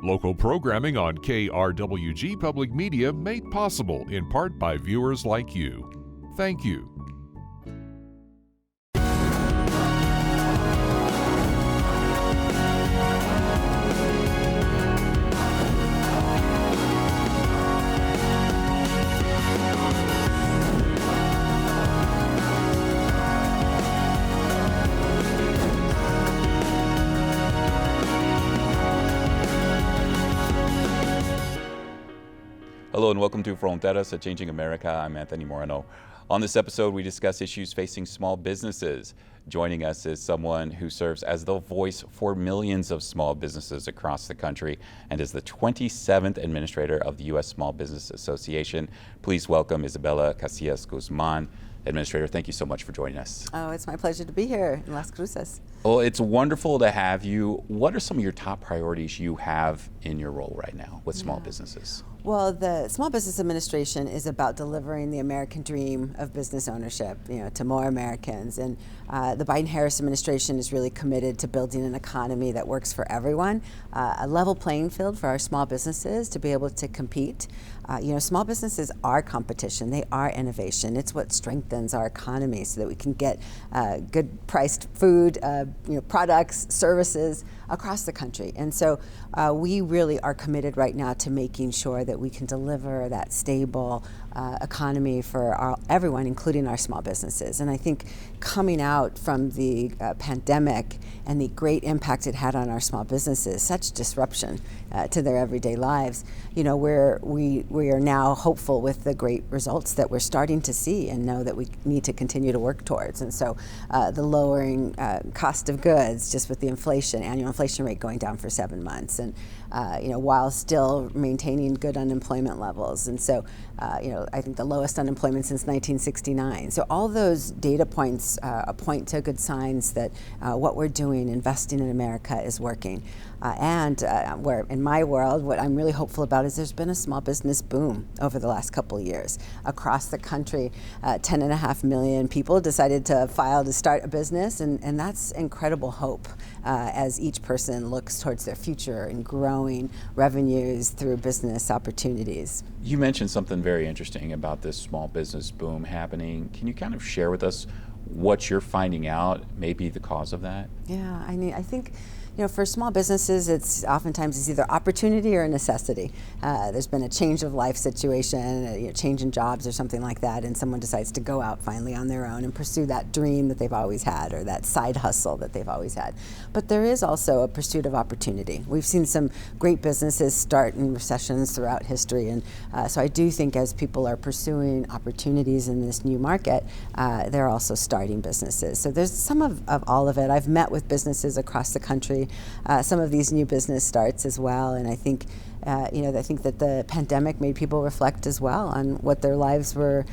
Local programming on KRWG Public Media made possible in part by viewers like you. Thank you. Hello and welcome to Fronteras, a Changing America. I'm Anthony Moreno. On this episode, we discuss issues facing small businesses. Joining us is someone who serves as the voice for millions of small businesses across the country and is the 27th administrator of the U.S. Small Business Association. Please welcome Isabella Casillas Guzman. Administrator, thank you so much for joining us. Oh, it's my pleasure to be here in Las Cruces. Well, it's wonderful to have you. What are some of your top priorities you have in your role right now with small businesses? Well, the Small Business Administration is about delivering the American dream of business ownership, to more Americans. And the Biden-Harris administration is really committed to building an economy that works for everyone, a level playing field for our small businesses to be able to compete. Small businesses are competition. They are innovation. It's what strengthens our economy so that we can get good priced food, products, services across the country. And so we really are committed right now to making sure that we can deliver that stable economy for everyone, including our small businesses. And I think coming out from the pandemic and the great impact it had on our small businesses, such disruption to their everyday lives, we are now hopeful with the great results that we're starting to see and know that we need to continue to work towards. And so the lowering cost of goods, just with the annual inflation rate going down for 7 months, and while still maintaining good unemployment levels. And so, I think the lowest unemployment since 1969. So all those data points point to good signs that what we're doing, investing in America, is working. Where in my world, what I'm really hopeful about is there's been a small business boom over the last couple of years. Across the country, 10.5 million people decided to file to start a business, and that's incredible hope as each person looks towards their future and growing revenues through business opportunities. You mentioned something very interesting about this small business boom happening. Can you kind of share with us what you're finding out may be the cause of that? Yeah, I think for small businesses, it's either opportunity or a necessity. There's been a change of life situation, change in jobs or something like that, and someone decides to go out finally on their own and pursue that dream that they've always had or that side hustle that they've always had. But there is also a pursuit of opportunity. We've seen some great businesses start in recessions throughout history, and so I do think as people are pursuing opportunities in this new market, they're also starting businesses. So there's some of all of it. I've met with businesses across the country, some of these new business starts as well, and I think I think that the pandemic made people reflect as well on what their lives were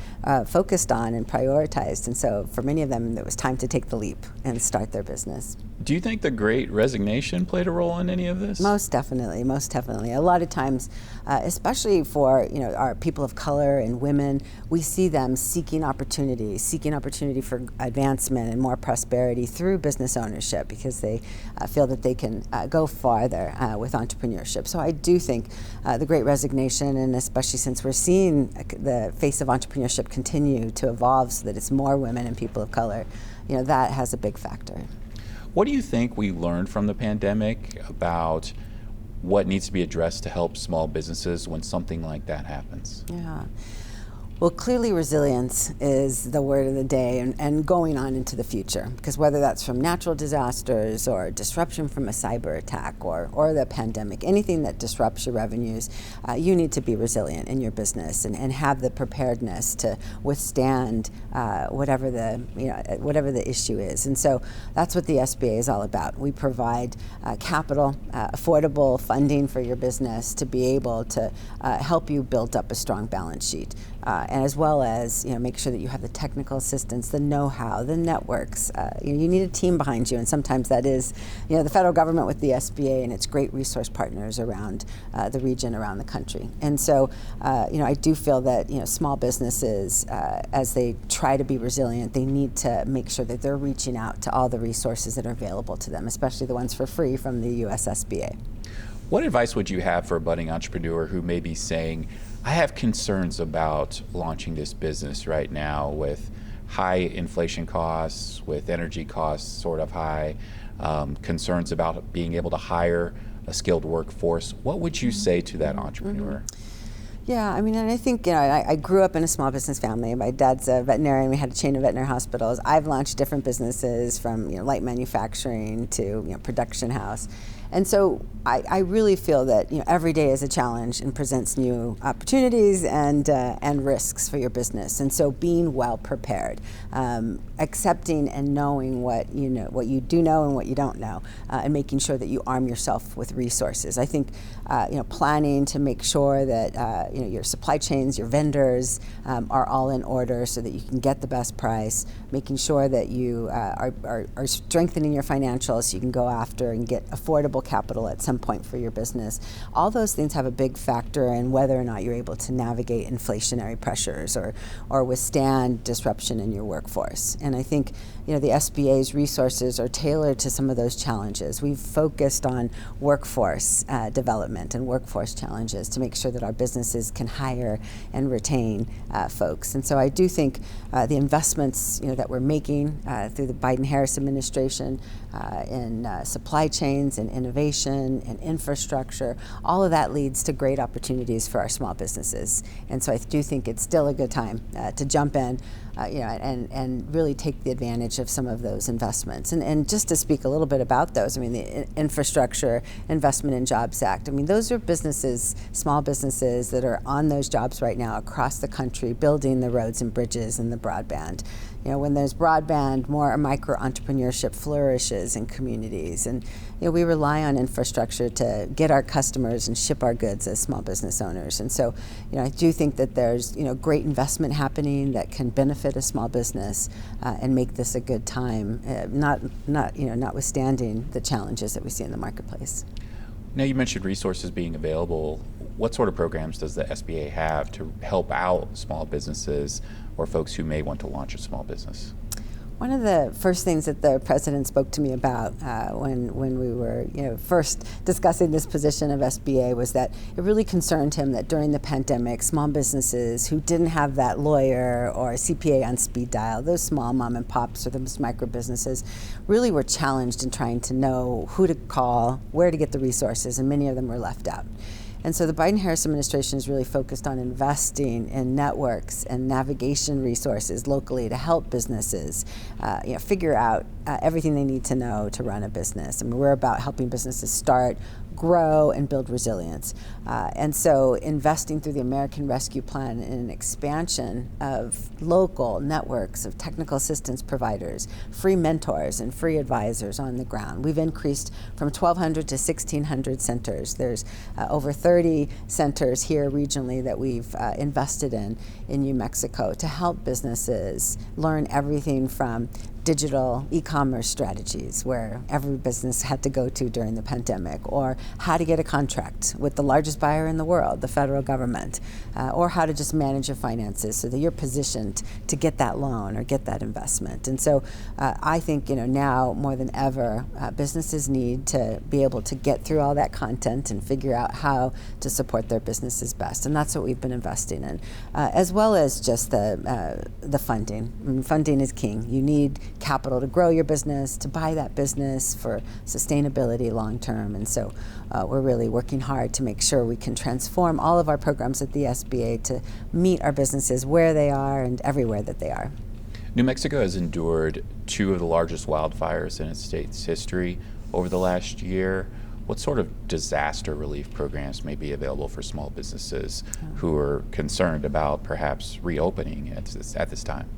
focused on and prioritized. And so for many of them, it was time to take the leap and start their business. Do you think the Great Resignation played a role in any of this? Most definitely. A lot of times, especially for our people of color and women, we see them seeking opportunity for advancement and more prosperity through business ownership because they feel that they can go farther with entrepreneurship. So I do think the Great Resignation, and especially since we're seeing the face of entrepreneurship continue to evolve so that it's more women and people of color, that has a big factor. What do you think we learned from the pandemic about what needs to be addressed to help small businesses when something like that happens? Yeah. Well, clearly resilience is the word of the day and going on into the future, because whether that's from natural disasters or disruption from a cyber attack or the pandemic, anything that disrupts your revenues, you need to be resilient in your business and have the preparedness to withstand whatever the issue is. And so that's what the SBA is all about. We provide capital, affordable funding for your business to be able to help you build up a strong balance sheet. And as well as make sure that you have the technical assistance, the know-how, the networks. You need a team behind you, and sometimes that is the federal government with the SBA and its great resource partners around the region, around the country. And so I do feel that small businesses, as they try to be resilient, they need to make sure that they're reaching out to all the resources that are available to them, especially the ones for free from the US SBA. What advice would you have for a budding entrepreneur who may be saying, I have concerns about launching this business right now with high inflation costs, with energy costs sort of high, concerns about being able to hire a skilled workforce? What would you say to that entrepreneur? Yeah, I mean, and I think, I grew up in a small business family. My dad's a veterinarian. We had a chain of veterinary hospitals. I've launched different businesses from, light manufacturing to, production house. And so I really feel that every day is a challenge and presents new opportunities and risks for your business. And so being well prepared, accepting and knowing what you do know and what you don't know, and making sure that you arm yourself with resources. I think planning to make sure that your supply chains, your vendors are all in order so that you can get the best price. Making sure that you are strengthening your financials so you can go after and get affordable capital at some point for your business. All those things have a big factor in whether or not you're able to navigate inflationary pressures or withstand disruption in your workforce. And I think the SBA's resources are tailored to some of those challenges. We've focused on workforce development and workforce challenges to make sure that our businesses can hire and retain folks. And so I do think the investments that we're making through the Biden-Harris administration in supply chains and innovation and infrastructure, all of that leads to great opportunities for our small businesses. And so I do think it's still a good time to jump in and really take the advantage of some of those investments. And just to speak a little bit about those, I mean, the Infrastructure Investment and Jobs Act, I mean, those are businesses, small businesses that are on those jobs right now across the country, building the roads and bridges and the broadband. When there's broadband, more micro entrepreneurship flourishes in communities. And we rely on infrastructure to get our customers and ship our goods as small business owners. And so, I do think that there's, great investment happening that can benefit a small business and make this a good time, notwithstanding the challenges that we see in the marketplace. Now, you mentioned resources being available. What sort of programs does the SBA have to help out small businesses or folks who may want to launch a small business? One of the first things that the president spoke to me about when we were first discussing this position of SBA was that it really concerned him that during the pandemic, small businesses who didn't have that lawyer or CPA on speed dial, those small mom and pops or those micro businesses, really were challenged in trying to know who to call, where to get the resources, and many of them were left out. And so the Biden-Harris administration is really focused on investing in networks and navigation resources locally to help businesses figure out everything they need to know to run a business. I mean, we're about helping businesses start, grow, and build resilience. And so investing through the American Rescue Plan in an expansion of local networks of technical assistance providers, free mentors, and free advisors on the ground. We've increased from 1,200 to 1,600 centers. There's over 30 centers here regionally that we've invested in New Mexico to help businesses learn everything from digital e-commerce strategies, where every business had to go to during the pandemic, or how to get a contract with the largest buyer in the world, the federal government, or how to just manage your finances so that you're positioned to get that loan or get that investment. And so I think now more than ever, businesses need to be able to get through all that content and figure out how to support their businesses best. And that's what we've been investing in, as well as just the funding. I mean, funding is king. You need capital to grow your business, to buy that business for sustainability long term. And so we're really working hard to make sure we can transform all of our programs at the SBA to meet our businesses where they are and everywhere that they are. New Mexico has endured two of the largest wildfires in its state's history over the last year. What sort of disaster relief programs may be available for small businesses who are concerned about perhaps reopening at this time?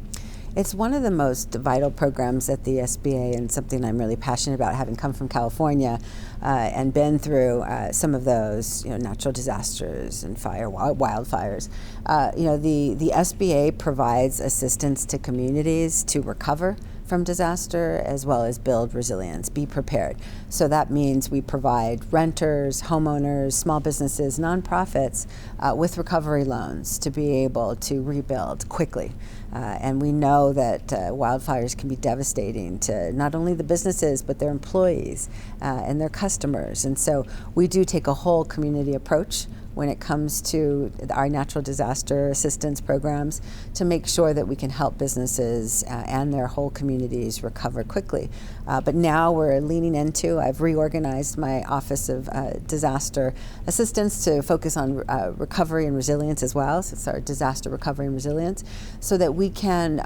It's one of the most vital programs at the SBA, and something I'm really passionate about, having come from California and been through some of those, natural disasters and wildfires. The SBA provides assistance to communities to recover from disaster, as well as build resilience, be prepared. So that means we provide renters, homeowners, small businesses, nonprofits with recovery loans to be able to rebuild quickly. And we know that wildfires can be devastating to not only the businesses, but their employees and their customers. And so we do take a whole community approach when it comes to our natural disaster assistance programs to make sure that we can help businesses and their whole communities recover quickly. But now we're leaning into, I've reorganized my Office of Disaster Assistance to focus on recovery and resilience as well. So it's our disaster recovery and resilience, so that we can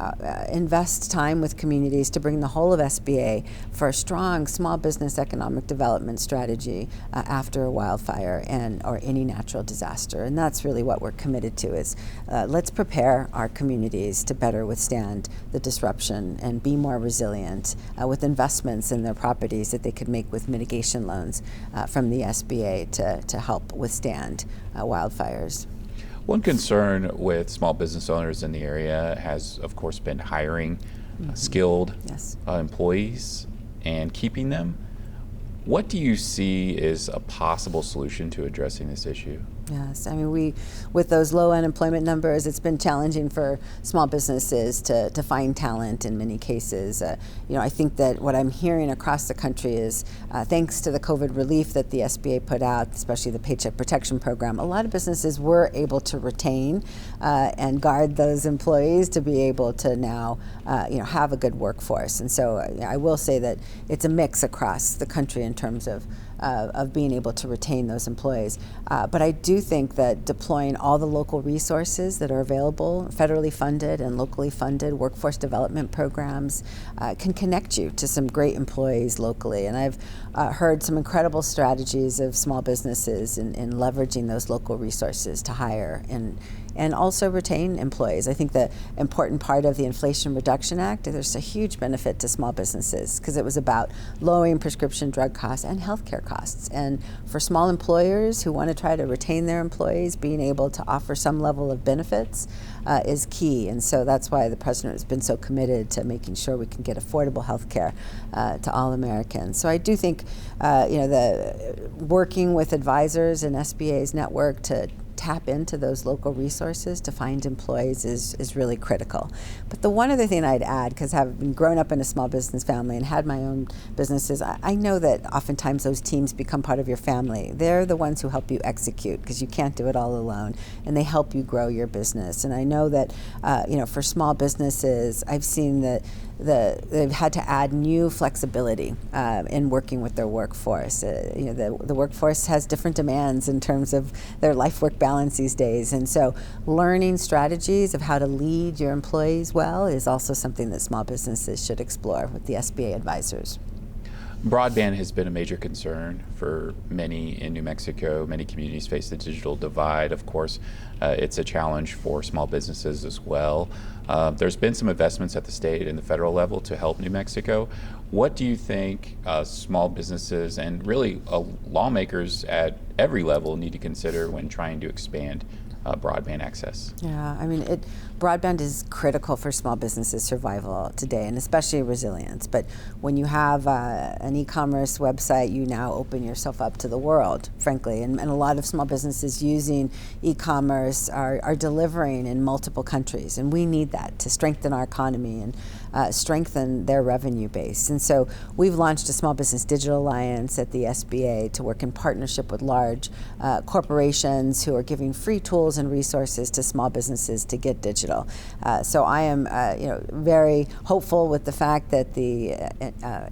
invest time with communities to bring the whole of SBA for a strong small business economic development strategy after a wildfire or any natural disaster. And that's really what we're committed to, is let's prepare our communities to better withstand the disruption and be more resilient with investments in their properties that they could make with mitigation loans from the SBA to help withstand wildfires. One concern with small business owners in the area has, of course, been hiring skilled employees and keeping them. What do you see as a possible solution to addressing this issue? Yes, I mean, with those low unemployment numbers, it's been challenging for small businesses to find talent in many cases. I think that what I'm hearing across the country is, thanks to the COVID relief that the SBA put out, especially the Paycheck Protection Program, a lot of businesses were able to retain and guard those employees to be able to now, have a good workforce. And so I will say that it's a mix across the country in terms of being able to retain those employees. But I do think that deploying all the local resources that are available, federally funded and locally funded workforce development programs, can connect you to some great employees locally. And I've heard some incredible strategies of small businesses in leveraging those local resources to hire and also retain employees. I think the important part of the Inflation Reduction Act, there's a huge benefit to small businesses because it was about lowering prescription drug costs and healthcare costs. And for small employers who want to try to retain their employees, being able to offer some level of benefits is key. And so that's why the president has been so committed to making sure we can get affordable healthcare to all Americans. So I do think, the working with advisors in SBA's network to tap into those local resources to find employees is really critical. But the one other thing I'd add, because having grown up in a small business family and had my own businesses, I know that oftentimes those teams become part of your family. They're the ones who help you execute because you can't do it all alone, and they help you grow your business. And I know that for small businesses, I've seen that they've had to add new flexibility in working with their workforce. The workforce has different demands in terms of their life-work balance these days, and so learning strategies of how to lead your employees well is also something that small businesses should explore with the SBA advisors. Broadband has been a major concern for many in New Mexico. Many communities face the digital divide. Of course, it's a challenge for small businesses as well. There's been some investments at the state and the federal level to help New Mexico. What do you think small businesses and really lawmakers at every level need to consider when trying to expand broadband access? Yeah, I mean, broadband is critical for small businesses' survival today, and especially resilience. But when you have an e-commerce website, you now open yourself up to the world, frankly. And a lot of small businesses using e-commerce are delivering in multiple countries, and we need that to strengthen our economy and strengthen their revenue base. And so we've launched a Small Business Digital Alliance at the SBA to work in partnership with large corporations who are giving free tools and resources to small businesses to get digital. So I am very hopeful with the fact that the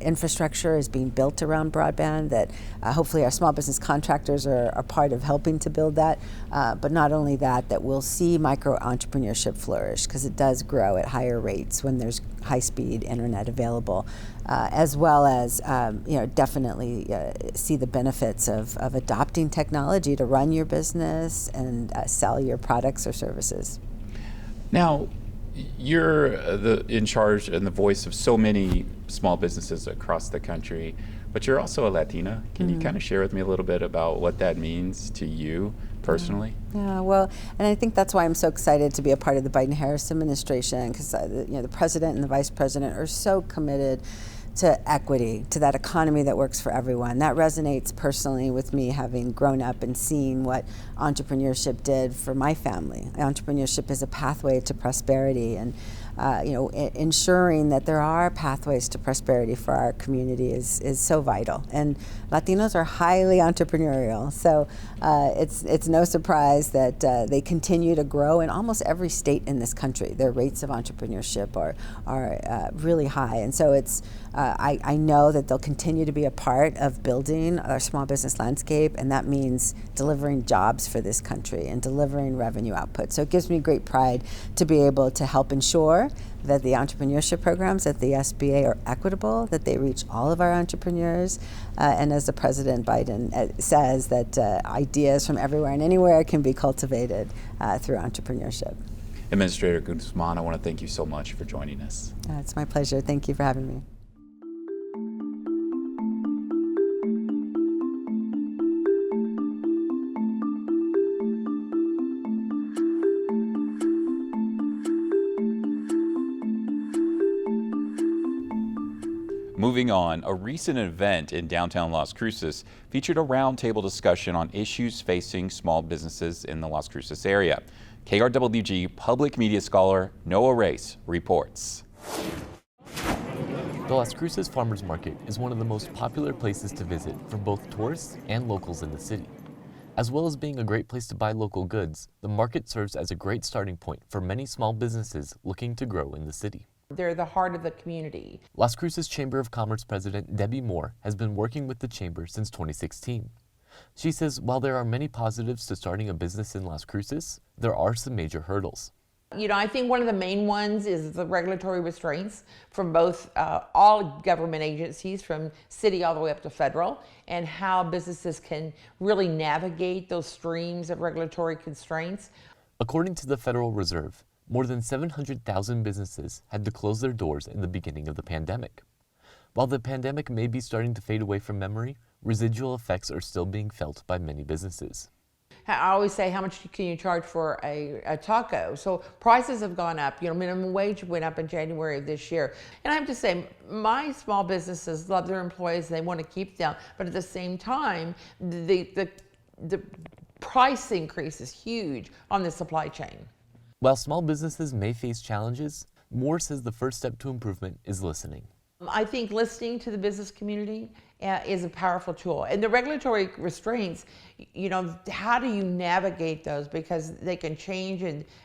infrastructure is being built around broadband, that hopefully our small business contractors are part of helping to build that. But not only that we'll see micro entrepreneurship flourish, because it does grow at higher rates when there's high-speed internet available, as well as definitely see the benefits of adopting technology to run your business and sell your products or services. Now, you're in charge and the voice of so many small businesses across the country. But you're also a Latina. Can you kind of share with me a little bit about what that means to you personally? Yeah, well, and I think that's why I'm so excited to be a part of the Biden-Harris administration, because the president and the vice president are so committed to equity, to that economy that works for everyone. That resonates personally with me, having grown up and seen what entrepreneurship did for my family. Entrepreneurship is a pathway to prosperity, and ensuring that there are pathways to prosperity for our community is so vital. And Latinos are highly entrepreneurial, so it's no surprise that they continue to grow in almost every state in this country. Their rates of entrepreneurship are really high, and so I know that they'll continue to be a part of building our small business landscape, and that means delivering jobs for this country and delivering revenue output. So it gives me great pride to be able to help ensure that the entrepreneurship programs at the SBA are equitable, that they reach all of our entrepreneurs, and as the President Biden says, that ideas from everywhere and anywhere can be cultivated through entrepreneurship. Administrator Guzman, I want to thank you so much for joining us. It's my pleasure. Thank you for having me. Moving on, a recent event in downtown Las Cruces featured a roundtable discussion on issues facing small businesses in the Las Cruces area. KRWG public media scholar Noah Race reports. The Las Cruces Farmers Market is one of the most popular places to visit for both tourists and locals in the city. As well as being a great place to buy local goods, the market serves as a great starting point for many small businesses looking to grow in the city. They're the heart of the community. Las Cruces Chamber of Commerce President Debbie Moore has been working with the chamber since 2016. She says while there are many positives to starting a business in Las Cruces, there are some major hurdles. I think one of the main ones is the regulatory restraints from both all government agencies, from city all the way up to federal, and how businesses can really navigate those streams of regulatory constraints. According to the Federal Reserve, more than 700,000 businesses had to close their doors in the beginning of the pandemic. While the pandemic may be starting to fade away from memory, residual effects are still being felt by many businesses. I always say, how much can you charge for a taco? So prices have gone up. Minimum wage went up in January of this year. And I have to say, my small businesses love their employees. They want to keep them. But at the same time, the price increase is huge on the supply chain. While small businesses may face challenges, Moore says the first step to improvement is listening. I think listening to the business community is a powerful tool. And the regulatory restraints, how do you navigate those? Because they can change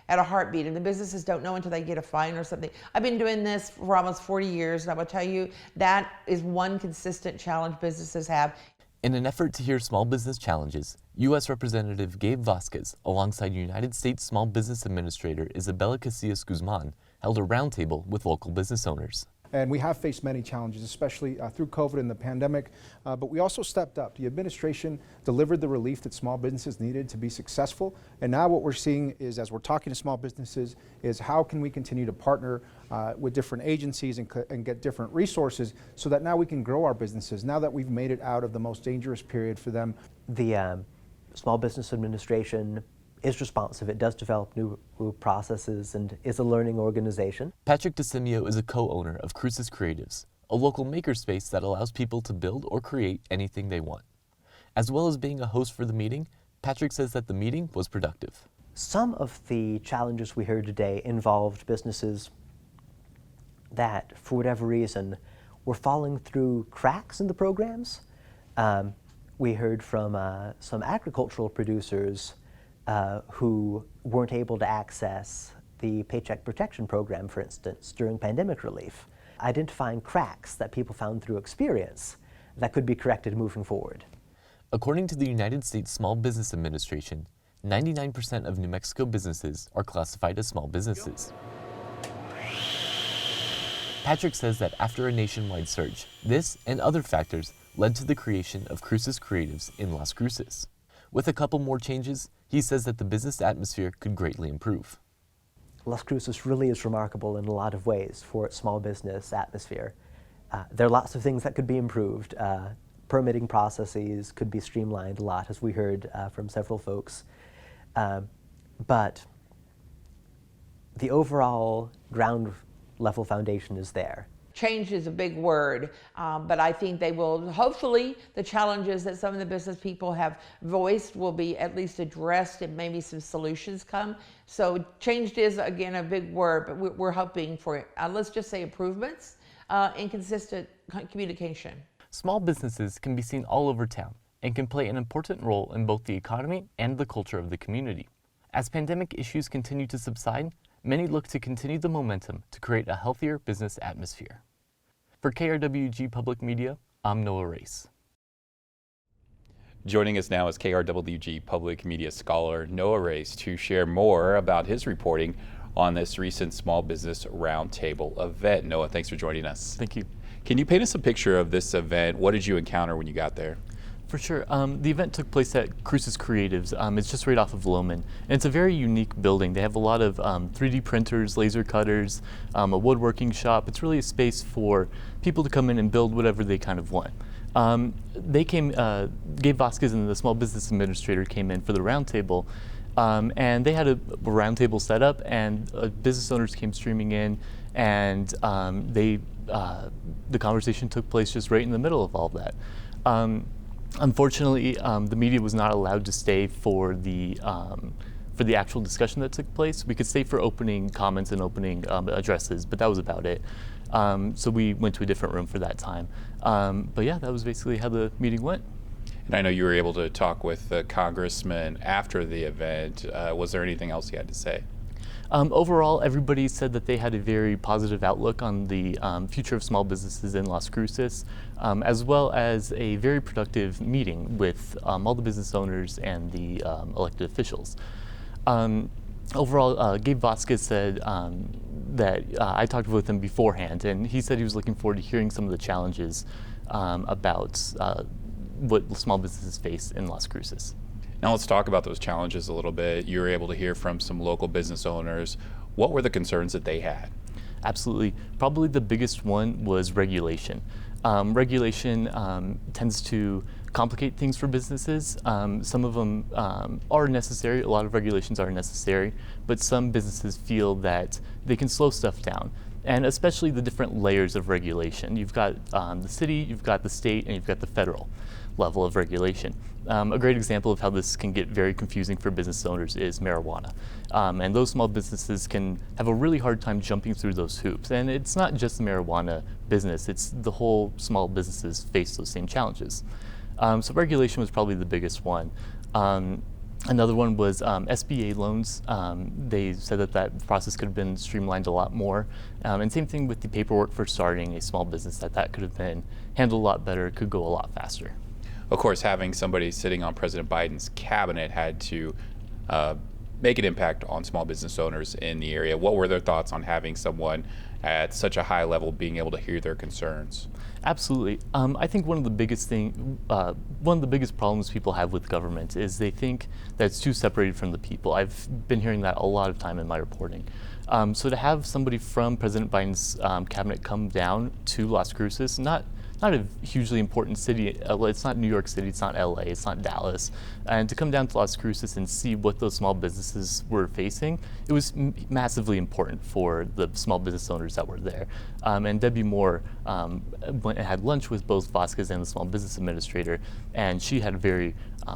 at a heartbeat, and the businesses don't know until they get a fine or something. I've been doing this for almost 40 years, and I will tell you that is one consistent challenge businesses have. In an effort to hear small business challenges, U.S. Representative Gabe Vasquez, alongside United States Small Business Administrator Isabella Casillas Guzman, held a roundtable with local business owners. And we have faced many challenges, especially through COVID and the pandemic, but we also stepped up. The administration delivered the relief that small businesses needed to be successful. And now what we're seeing is, as we're talking to small businesses, is how can we continue to partner with different agencies and get different resources so that now we can grow our businesses, now that we've made it out of the most dangerous period for them. The Small Business Administration is responsive. It does develop new processes and is a learning organization. Patrick DeSimio is a co-owner of Cruces Creatives, a local makerspace that allows people to build or create anything they want. As well as being a host for the meeting, Patrick says that the meeting was productive. Some of the challenges we heard today involved businesses that, for whatever reason, were falling through cracks in the programs. We heard from some agricultural producers who weren't able to access the Paycheck Protection Program, for instance, during pandemic relief, identifying cracks that people found through experience that could be corrected moving forward. According to the United States Small Business Administration, 99% of New Mexico businesses are classified as small businesses. Patrick says that after a nationwide search, this and other factors led to the creation of Cruces Creatives in Las Cruces. With a couple more changes, he says that the business atmosphere could greatly improve. Las Cruces really is remarkable in a lot of ways for its small business atmosphere. There are lots of things that could be improved. Permitting processes could be streamlined a lot, as we heard from several folks. But the overall ground level foundation is there. Change is a big word, but I think they will, hopefully, the challenges that some of the business people have voiced will be at least addressed and maybe some solutions come. So change is, again, a big word, but we're hoping for, let's just say, improvements and consistent communication. Small businesses can be seen all over town and can play an important role in both the economy and the culture of the community. As pandemic issues continue to subside, many look to continue the momentum to create a healthier business atmosphere. For KRWG Public Media, I'm Noah Race. Joining us now is KRWG Public Media scholar Noah Race to share more about his reporting on this recent Small Business Roundtable event. Noah, thanks for joining us. Thank you. Can you paint us a picture of this event? What did you encounter when you got there? For sure. The event took place at Cruces Creatives. It's just right off of Loman. And it's a very unique building. They have a lot of 3D printers, laser cutters, a woodworking shop. It's really a space for people to come in and build whatever they kind of want. Gabe Vasquez and the Small Business Administrator came in for the roundtable. And they had a roundtable set up, and business owners came streaming in, and the conversation took place just right in the middle of all that. Unfortunately, the media was not allowed to stay for the actual discussion that took place. We could stay for opening comments and opening addresses, but that was about it. So we went to a different room for that time. But yeah, that was basically how the meeting went. And I know you were able to talk with the congressman after the event. Was there anything else you had to say? Overall, everybody said that they had a very positive outlook on the future of small businesses in Las Cruces, as well as a very productive meeting with all the business owners and the elected officials. Overall, Gabe Vasquez said that I talked with him beforehand, and he said he was looking forward to hearing some of the challenges about what small businesses face in Las Cruces. Now let's talk about those challenges a little bit. You were able to hear from some local business owners. What were the concerns that they had? Absolutely. Probably the biggest one was regulation. Regulation tends to complicate things for businesses. Some of them are necessary. A lot of regulations are necessary, but some businesses feel that they can slow stuff down. And especially the different layers of regulation. You've got the city, you've got the state, and you've got the federal level of regulation. A great example of how this can get very confusing for business owners is marijuana. And those small businesses can have a really hard time jumping through those hoops. And it's not just the marijuana business, it's the whole small businesses face those same challenges. So regulation was probably the biggest one. Another one was SBA loans. They said that process could have been streamlined a lot more. And same thing with the paperwork for starting a small business, that could have been handled a lot better, could go a lot faster. Of course, having somebody sitting on President Biden's cabinet had to make an impact on small business owners in the area. What were their thoughts on having someone at such a high level being able to hear their concerns? Absolutely. I think one of the biggest problems people have with government is they think that it's too separated from the people. I've been hearing that a lot of time in my reporting. So to have somebody from President Biden's cabinet come down to Las Cruces, not a hugely important city. It's not New York City, it's not LA, it's not Dallas. And to come down to Las Cruces and see what those small businesses were facing, it was massively important for the small business owners that were there. And Debbie Moore went and had lunch with both Vasquez and the Small Business Administrator, and she had a very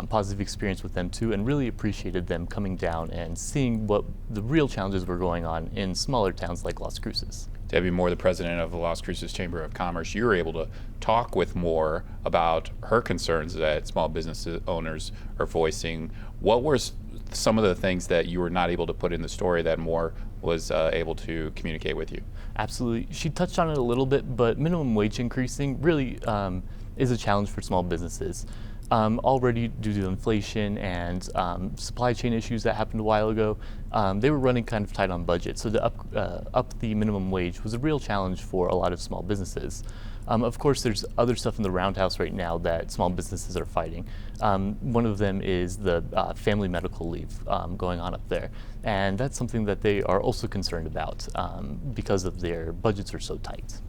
positive experience with them too, and really appreciated them coming down and seeing what the real challenges were going on in smaller towns like Las Cruces. Debbie Moore, the president of the Las Cruces Chamber of Commerce, you were able to talk with Moore about her concerns that small business owners are voicing. What were some of the things that you were not able to put in the story that Moore was able to communicate with you? Absolutely. She touched on it a little bit, but minimum wage increasing really is a challenge for small businesses. Already due to inflation and supply chain issues that happened a while ago, they were running kind of tight on budget. So to up the minimum wage was a real challenge for a lot of small businesses. Of course, there's other stuff in the roundhouse right now that small businesses are fighting. One of them is the family medical leave going on up there. And that's something that they are also concerned about because of their budgets are so tight.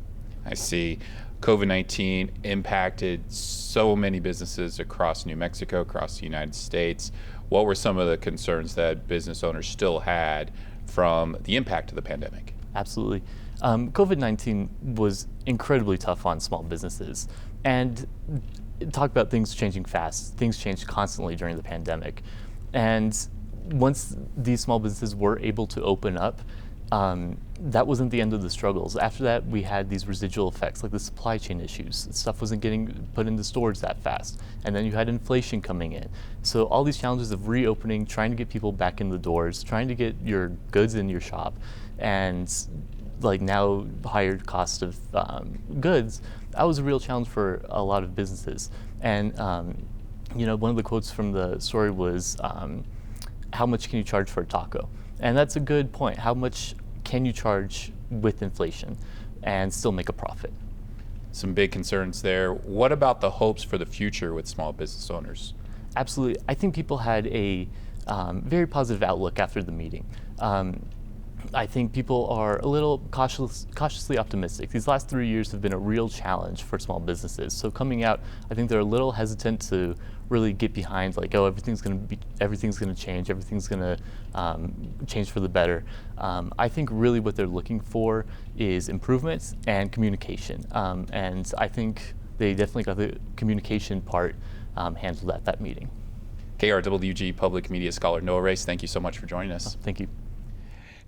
I see. COVID-19 impacted so many businesses across New Mexico, across the United States. What were some of the concerns that business owners still had from the impact of the pandemic? Absolutely. COVID-19 was incredibly tough on small businesses. And talk about things changing fast. Things changed constantly during the pandemic. And once these small businesses were able to open up, that wasn't the end of the struggles. After that, we had these residual effects, like the supply chain issues. Stuff wasn't getting put into stores that fast. And then you had inflation coming in. So all these challenges of reopening, trying to get people back in the doors, trying to get your goods in your shop, and like now higher cost of goods, that was a real challenge for a lot of businesses. And one of the quotes from the story was, how much can you charge for a taco? And that's a good point. How much can you charge with inflation and still make a profit? Some big concerns there. What about the hopes for the future with small business owners? Absolutely. I think people had a very positive outlook after the meeting. I think people are a little cautiously optimistic. These last 3 years have been a real challenge for small businesses. So coming out, I think they're a little hesitant to really get behind, like, oh, everything's going to change, everything's going to change for the better. I think really what they're looking for is improvements and communication. And I think they definitely got the communication part handled at that meeting. KRWG Public Media Scholar Noah Race, thank you so much for joining us. Thank you.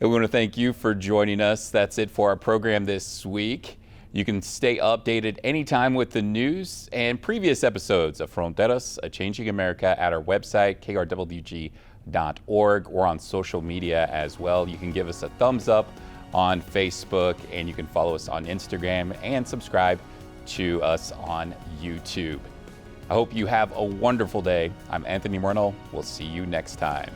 And we want to thank you for joining us. That's it for our program this week. You can stay updated anytime with the news and previous episodes of Fronteras, A Changing America at our website, krwg.org, or on social media as well. You can give us a thumbs up on Facebook, and you can follow us on Instagram and subscribe to us on YouTube. I hope you have a wonderful day. I'm Anthony Moreno. We'll see you next time.